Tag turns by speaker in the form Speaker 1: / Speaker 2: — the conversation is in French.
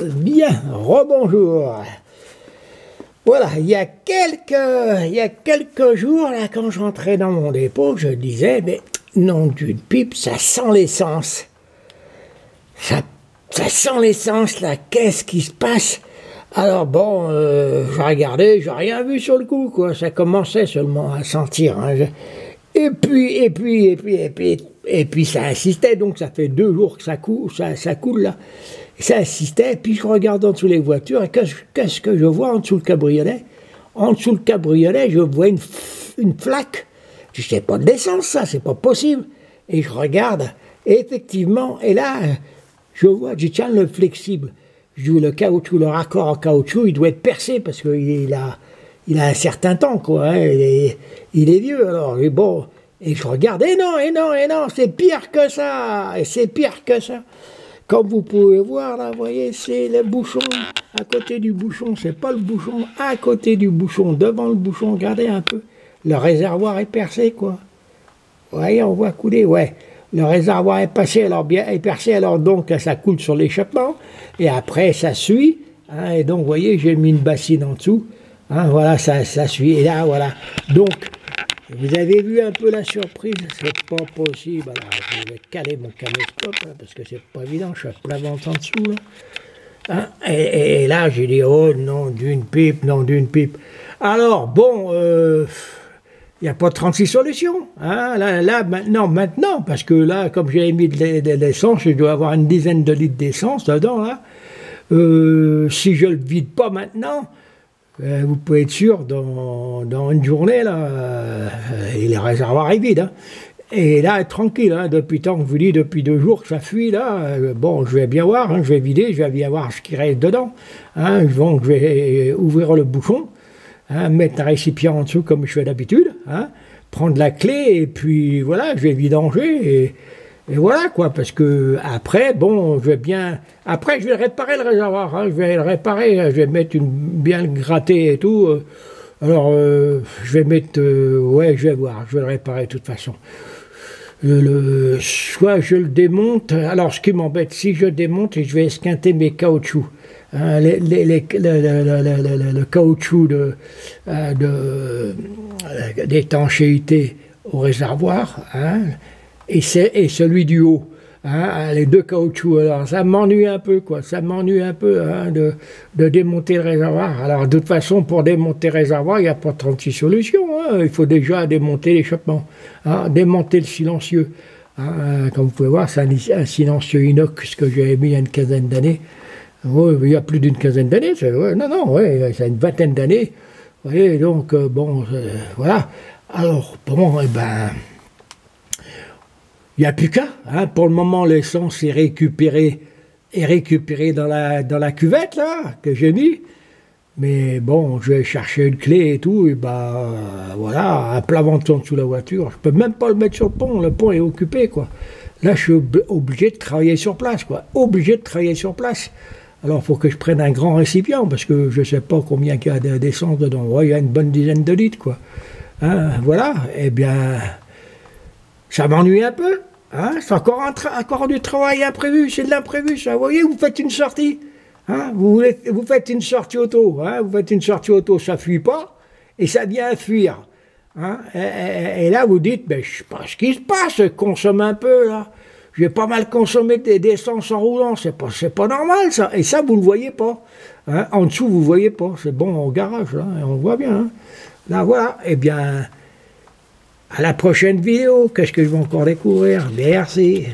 Speaker 1: Bien, rebonjour. Voilà, il y a quelques jours, là, quand j'entrais dans mon dépôt, je disais, mais nom d'une pipe, ça sent l'essence. Ça sent l'essence, là, qu'est-ce qui se passe? Alors bon, j'ai regardé, j'ai rien vu sur le coup, quoi, ça commençait seulement à sentir, hein. Et puis ça insistait, donc ça fait 2 jours que ça coule là. Et ça insistait, et puis je regarde en dessous les voitures, et qu'est-ce que je vois en dessous le cabriolet? En dessous le cabriolet, je vois une flaque. Je dis, c'est pas de l'essence ça, c'est pas possible. Et je regarde, et effectivement, et là, je vois, je tiens le flexible. Je dis, le caoutchouc, le raccord en caoutchouc, il doit être percé, parce qu'il a un certain temps, quoi, hein, il est vieux, alors, et bon, et je regarde, et non, c'est pire que ça, et c'est pire que ça. Comme vous pouvez voir, là, vous voyez, c'est le bouchon, à côté du bouchon, c'est pas le bouchon, à côté du bouchon, devant le bouchon, regardez un peu, le réservoir est percé, quoi. Vous voyez, on voit couler, ouais. Le réservoir est percé, alors donc ça coule sur l'échappement, et après ça suit, hein, et donc vous voyez, j'ai mis une bassine en dessous, hein, voilà, ça suit, et là, voilà. Donc, vous avez vu un peu la surprise, c'est pas possible, alors je vais caler mon caméscope, là, parce que c'est pas évident, je suis à plat ventre en dessous, là. Hein, et là, j'ai dit, oh, nom d'une pipe. Alors, bon, il n'y a pas 36 solutions. Hein, là maintenant, parce que là, comme j'ai mis de l'essence, je dois avoir une dizaine de litres d'essence dedans. Là. Si je ne le vide pas maintenant, vous pouvez être sûr, dans une journée, là, le réservoir est vide. Hein. Et là, tranquille, hein, depuis 2 jours que ça fuit, là, bon, je vais bien voir, hein, je vais vider, je vais bien voir ce qui reste dedans. Hein, donc, je vais ouvrir le bouchon. Hein, mettre un récipient en dessous comme je fais d'habitude, hein, prendre la clé et puis voilà, je vais vidanger et voilà quoi, parce que après, bon, je vais réparer le réservoir, hein, je vais le réparer, je vais mettre bien le gratter et tout, alors je vais mettre, ouais, je vais voir, je vais le réparer de toute façon. Soit je le démonte, alors ce qui m'embête, si je démonte, je vais esquinter mes caoutchoucs. Hein, le caoutchouc d'étanchéité au réservoir, hein, et celui du haut, hein, les 2 caoutchoucs. Alors ça m'ennuie un peu, quoi. Ça m'ennuie un peu, hein, de démonter le réservoir. Alors de toute façon, pour démonter le réservoir, il n'y a pas 36 solutions. Hein. Il faut déjà démonter l'échappement, hein, démonter le silencieux. Hein, comme vous pouvez voir, c'est un silencieux inox que j'avais mis il y a une quinzaine d'années. Oui, il y a plus d'une quinzaine d'années, ouais, c'est une vingtaine d'années. Vous voyez, donc, bon, voilà. Alors, bon, eh ben, il n'y a plus qu'à. Hein, pour le moment, l'essence est récupérée dans la cuvette, là, que j'ai mis. Mais bon, je vais chercher une clé et tout, et ben, voilà, un plat ventre sous la voiture. Je peux même pas le mettre sur le pont est occupé, quoi. Là, je suis obligé de travailler sur place, quoi. Alors, il faut que je prenne un grand récipient, parce que je ne sais pas combien il y a d'essence dedans. Ouais, il y a une bonne dizaine de litres, quoi. Hein, voilà, eh bien, ça m'ennuie un peu. Hein, c'est encore du travail imprévu, c'est de l'imprévu, ça. Vous voyez, vous faites une sortie. Hein, vous faites une sortie auto. Hein, ça ne fuit pas, et ça vient fuir. Hein, et là, vous dites, ben, je ne sais pas ce qui se passe, je consomme un peu, là. J'ai pas mal consommé d'essence en roulant, c'est pas normal ça. Et ça, vous ne le voyez pas. Hein? En dessous, vous ne voyez pas. C'est bon au garage, là, et on voit bien. Hein? Là, voilà. Eh bien, à la prochaine vidéo. Qu'est-ce que je vais encore découvrir? Merci.